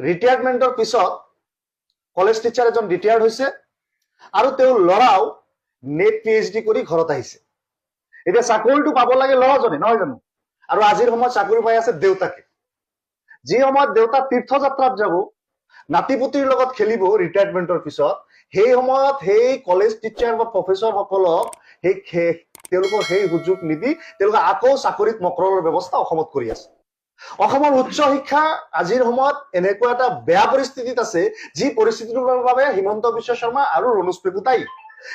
ৰিটায়াৰমেণ্টৰ পিছত college teacher এজন retired হৈছে আৰু তেওঁৰ ল'ৰাও নেট PhD কৰি ঘৰত আহিছে। এতিয়া চাকৰিটো পাব লাগে ল'ৰাজনে, নহয় জানো? আৰু আজিৰ সময়ত চাকৰি পাই আছে দেউতাকে। যি সময়ত দেউতা তীৰ্থযাত্ৰাত যাব, নাতিপুতিৰ লগত খেলিব ৰিটায়াৰমেণ্টৰ পিছত, সেই সময়ত সেই কলেজ টিচাৰ বা প্ৰফেচৰ সকলক তেওঁলোকক সেই সুযোগ নিদি তেওঁলোকে আকৌ চাকৰিত মকৰলৰ ব্যৱস্থা অসমত কৰি আছে। অসমৰ উচ্চ শিক্ষা আজিৰ সময়ত এনেকুৱা এটা বেয়া পৰিস্থিতিত আছে, যি পৰিস্থিতিটোৰ বাবে হিমন্ত বিশ্ব শৰ্মা আৰু ৰণোজ পেগু দায়ী।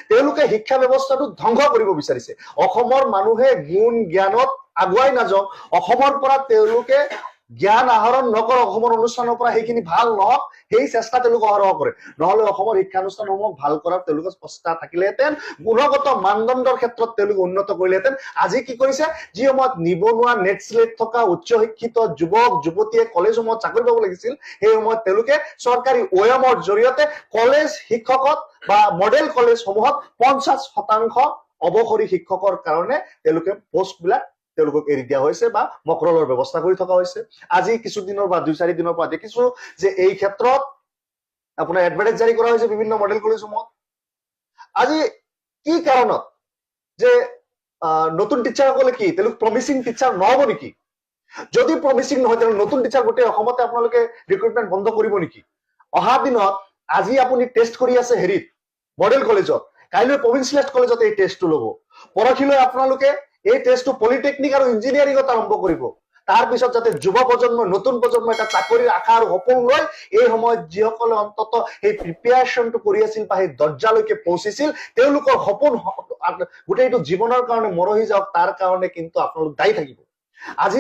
তেওঁলোকে শিক্ষা ব্যৱস্থাটো ধ্বংস কৰিব বিচাৰিছে। অসমৰ মানুহে গুণ জ্ঞানত আগুৱাই নাযাওক, অসমৰ পৰা তেওঁলোকে জ্ঞান আহৰণ নকৰক, অসমৰ অনুষ্ঠানৰ পৰা সেইখিনি ভাল নহওক, সেই চেষ্টা তেওঁলোকে অহৰহ কৰে। নহলে অসমৰ শিক্ষানুষ্ঠানসমূহ ভাল কৰাৰ তেওঁলোকে চেষ্টা থাকিলেহেঁতেন, গুণগত মানদণ্ডৰ ক্ষেত্ৰত তেওঁলোকে উন্নত কৰিলেহেঁতেন। আজি কি কৰিছে, যি সময়ত নিবনুৱা নেট স্লেট থকা উচ্চ শিক্ষিত যুৱক যুৱতীয়ে কলেজসমূহত চাকৰি পাব লাগিছিল, সেই সময়ত তেওঁলোকে চৰকাৰী OAM-ৰ জৰিয়তে কলেজ শিক্ষকত বা মডেল কলেজসমূহত 50% অৱসৰী শিক্ষকৰ কাৰণে তেওঁলোকে পোষ্টবিলাক তেওঁলোকক এৰি দিয়া হৈছে বা মকৰলৰ ব্যৱস্থা কৰি থকা হৈছে। আজি কিছুদিনৰ বা 2-4 দিনৰ পৰা দেখিছো যে এই ক্ষেত্ৰত আপোনাৰ এডভাৰটাইজ জাৰি কৰা হৈছে বিভিন্ন মডেল কলেজসমূহত। আজি কি কাৰণত যে নতুন টিচাৰসকলে কি তেওঁলোক প্ৰমিচিং টিচাৰ নহব নেকি? যদি প্ৰমিচিং নহয় তেতিয়াহ'লে নতুন টিচাৰ গোটেই অসমতে আপোনালোকে ৰিক্ৰুটমেণ্ট বন্ধ কৰিব নেকি? অহা দিনত আজি আপুনি টেষ্ট কৰি আছে হেৰিত মডেল কলেজত, কাইলৈ প্ৰভিন্সিয়েল কলেজত এই টেষ্টটো ল'ব, পৰহিলৈ আপোনালোকে এই টেষ্টটো পলিটেকনিক আৰু ইঞ্জিনিয়াৰিঙত আৰম্ভ কৰিব। তাৰ পিছত যাতে যুৱ প্ৰজন্ম নতুন প্ৰজন্ম এটা চাকৰিৰ আশা আৰু সপোন লৈ এই সময়ত যিসকলে অন্তত সেই প্ৰিপেয়াৰেশ্যনটো কৰি আছিল বা সেই দৰ্জালৈকে পৌঁছিছিল, তেওঁলোকৰ সপোন গোটেইটো জীৱনৰ কাৰণে মৰহি যাওক, তাৰ কাৰণে কিন্তু আপোনালোক দায়ী থাকিব। আজি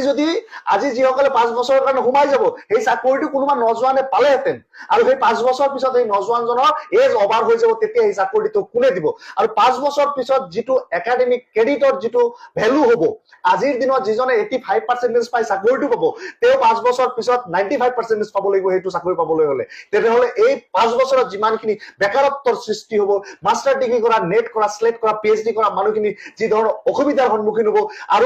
যিসকলে 5 বছৰৰ কাৰণে সোমাই যাব, সেই চাকৰিটো কোনোবা নজোৱানে পালেহেঁতেন আৰু সেই 5 বছৰ পিছত এই নজোৱানজনৰ এজ অভাৰ হৈ যাব, তেতিয়া এই চাকৰিটো কোনে দিব? আৰু 5 বছৰ পিছত যিটো একাডেমিক ক্ৰেডিটৰ যিটো ভেলু হ'ব, আজিৰ দিনত যিজনে 85% পাই চাকৰিটো পাব, তেওঁ 5 বছৰ পিছত 95% পাব লাগিব সেইটো চাকৰি পাবলৈ হলে। তেনেহলে এই 5 বছৰত যিমানখিনি বেকাৰত্বৰ সৃষ্টি হ'ব, মাষ্টাৰ ডিগ্ৰী কৰা, নেট কৰা, স্লেট কৰা, PhD কৰা মানুহখিনি যি ধৰণৰ অসুবিধাৰ সন্মুখীন হ'ব, আৰু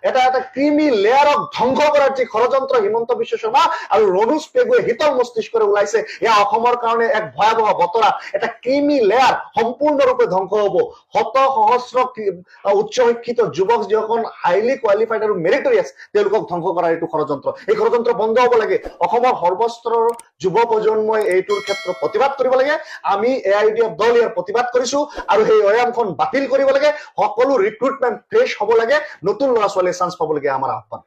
এটা ক্ৰিমি লেয়াৰক ধ্বংস কৰাৰ যি ষড়যন্ত্ৰ হিমন্ত বিশ্ব শৰ্মা আৰু ৰণোজ পেগুৱে শীতল মস্তিষ্কৰে ওলাইছে, এয়া অসমৰ কাৰণে এক ভয়াৱহ বতৰা। এটা ক্ৰিমি লেয়াৰ সম্পূৰ্ণৰূপে ধ্বংস হ'ব। শত সহস্ৰ উচ্চ শিক্ষিত যুৱক যিসকল হাইলি কোৱালিফাইড আৰু মেৰিটৰিয়াছ, তেওঁলোকক ধ্বংস কৰাৰ এইটো ষড়যন্ত্ৰ। এই ষড়যন্ত্ৰ বন্ধ হ'ব লাগে। অসমৰ সৰ্বস্তৰৰ যুৱ প্ৰজন্মই এইটোৰ ক্ষেত্ৰত প্ৰতিবাদ কৰিব লাগে। আমি AIUDF দল ইয়াৰ প্ৰতিবাদ কৰিছো আৰু সেই OAM-খন বাতিল কৰিব লাগে। সকলো ৰিক্ৰুটমেণ্ট ফ্ৰেছ হ'ব লাগে, নতুন ল'ৰা ছোৱালীয়ে চান্স পাব লাগে, আমাৰ আহ্বান।